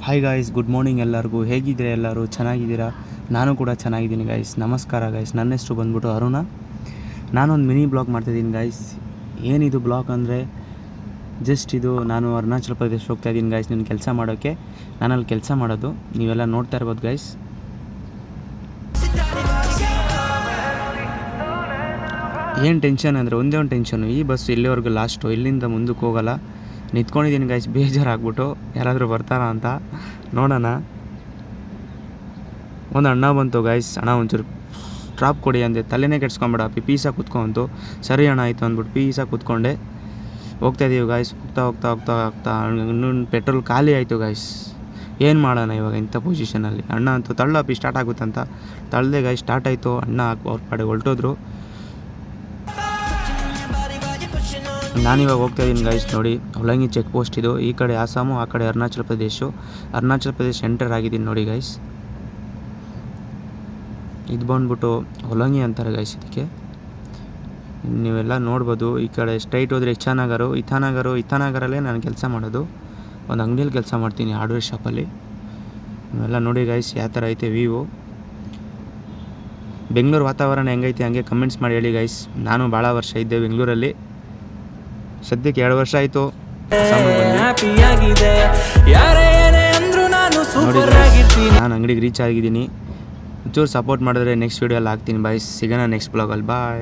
Hi guys, good morning ಎಲ್ಲರಿಗೂ. ಹೇಗಿದ್ದೀರಾ? ಎಲ್ಲರೂ ಚೆನ್ನಾಗಿದ್ದೀರಾ? ನಾನು ಕೂಡ ಚೆನ್ನಾಗಿದ್ದೀನಿ ಗಾಯ್ಸ್. ನಮಸ್ಕಾರ ಗಾಯ್ಸ್. ನನ್ನ ಹೆಸರು ಬಂದ್ಬಿಟ್ಟು ಅರುಣ. ನಾನೊಂದು ಮಿನಿ ಬ್ಲಾಗ್ ಮಾಡ್ತಾಯಿದ್ದೀನಿ ಗಾಯ್ಸ್. ಏನಿದು ಬ್ಲಾಗ್ ಅಂದರೆ ಜಸ್ಟ್ ಇದು ನಾನು ಅರುಣಾಚಲ ಪ್ರದೇಶ ಹೋಗ್ತಾಯಿದ್ದೀನಿ ಗಾಯ್ಸ್. ನನ್ನ ಕೆಲಸ ಮಾಡೋಕ್ಕೆ. ನಾನಲ್ಲಿ ಕೆಲಸ ಮಾಡೋದು ನೀವೆಲ್ಲ ನೋಡ್ತಾ ಇರ್ಬೋದು ಗಾಯ್ಸ್. ಏನು ಟೆನ್ಷನ್ ಅಂದರೆ ಒಂದೇ ಒಂದು ಟೆನ್ಷನು, ಈ ಬಸ್ ಇಲ್ಲಿವರೆಗೂ ಲಾಸ್ಟು, ಇಲ್ಲಿಂದ ಮುಂದಕ್ಕೆ ಹೋಗೋಲ್ಲ. ನಿಂತ್ಕೊಂಡಿದ್ದೀನಿ ಗಾಯ್ಸ್, ಬೇಜಾರಾಗ್ಬಿಟ್ಟು ಯಾರಾದರೂ ಬರ್ತಾರಾ ಅಂತ ನೋಡೋಣ. ಒಂದು ಅಣ್ಣ ಬಂತು ಗಾಯ್ಸ್, ಅಣ್ಣ ಒಂಚೂರು ಡ್ರಾಪ್ ಕೊಡಿ ಅಂದೆ. ತಲೆನೇ ಕೆಡ್ಸ್ಕೊಂಬೇಡ, ಪೀಸಾಗಿ ಕೂತ್ಕೊಂತು. ಸರಿ ಅಣ್ಣ ಆಯಿತು ಅಂದ್ಬಿಟ್ಟು ಪೀಸಾಗಿ ಕೂತ್ಕೊಂಡೆ. ಹೋಗ್ತಾಯಿದ್ದೀವಿ ಗಾಯ್ಸ್. ಹೋಗ್ತಾ ಇನ್ನೊಂದು ಪೆಟ್ರೋಲ್ ಖಾಲಿ ಆಯಿತು ಗಾಯ್ಸ್. ಏನು ಮಾಡೋಣ ಇವಾಗ ಇಂಥ ಪೊಸಿಷನಲ್ಲಿ? ಅಣ್ಣ ಅಂತೂ ತಳ್ಳಪ್ಪಿ ಸ್ಟಾರ್ಟ್ ಆಗುತ್ತಂತ ತಳ್ಳದೆ ಗಾಯ್ಸ್. ಸ್ಟಾರ್ಟ್ ಆಯಿತು. ಅಣ್ಣ ಅವ್ರ ಪಾಡಿಗೆ ಹೊರಟೋದ್ರು. ನಾನಿವಾಗ ಹೋಗ್ತಾಯಿದ್ದೀನಿ ಗಾಯ್ಸ್. ನೋಡಿ, ಹೊಲಂಗಿ ಚೆಕ್ ಪೋಸ್ಟ್ ಇದು. ಈ ಕಡೆ ಆಸಾಮು, ಆ ಕಡೆ ಅರುಣಾಚಲ ಪ್ರದೇಶ ಎಂಟರ್ ಆಗಿದ್ದೀನಿ ನೋಡಿ ಗಾಯ್ಸ್. ಇದು ಬಂದ್ಬಿಟ್ಟು ಹೊಲಂಗಿ ಅಂತಾರೆ ಗಾಯ್ಸ್ ಇದಕ್ಕೆ. ನೀವೆಲ್ಲ ನೋಡ್ಬೋದು. ಈ ಕಡೆ ಸ್ಟ್ರೈಟ್ ಹೋದರೆ ಇಥಾನಗರಲ್ಲೇ ನಾನು ಕೆಲಸ ಮಾಡೋದು. ಒಂದು ಅಂಗಡಿಯಲ್ಲಿ ಕೆಲಸ ಮಾಡ್ತೀನಿ, ಹಾರ್ಡ್ವೇರ್ ಶಾಪಲ್ಲಿ. ನೀವೆಲ್ಲ ನೋಡಿ ಗಾಯ್ಸ್ ಯಾವ ಥರ ಐತೆ ವ್ಯೂ. ಬೆಂಗಳೂರು ವಾತಾವರಣ ಹೆಂಗೈತೆ ಹಂಗೆ ಕಮೆಂಟ್ಸ್ ಮಾಡಿ ಹೇಳಿ ಗಾಯ್ಸ್. ನಾನು ಭಾಳ ವರ್ಷ ಇದ್ದೆ ಬೆಂಗಳೂರಲ್ಲಿ. ಸದ್ಯಕ್ಕೆ 2 ವರ್ಷ ಆಯಿತು. ನಾನು ಅಂಗಡಿಗೆ ರೀಚ್ ಆಗಿದ್ದೀನಿ. ಒಂಚೂರು ಸಪೋರ್ಟ್ ಮಾಡಿದ್ರೆ ನೆಕ್ಸ್ಟ್ ವೀಡಿಯೋಲ್ಲಿ ಹಾಕ್ತೀನಿ ಬಾಯ್ಸ್. ಸಿಗೋಣ ನೆಕ್ಸ್ಟ್ ಬ್ಲಾಗಲ್ಲಿ. ಬಾಯ್.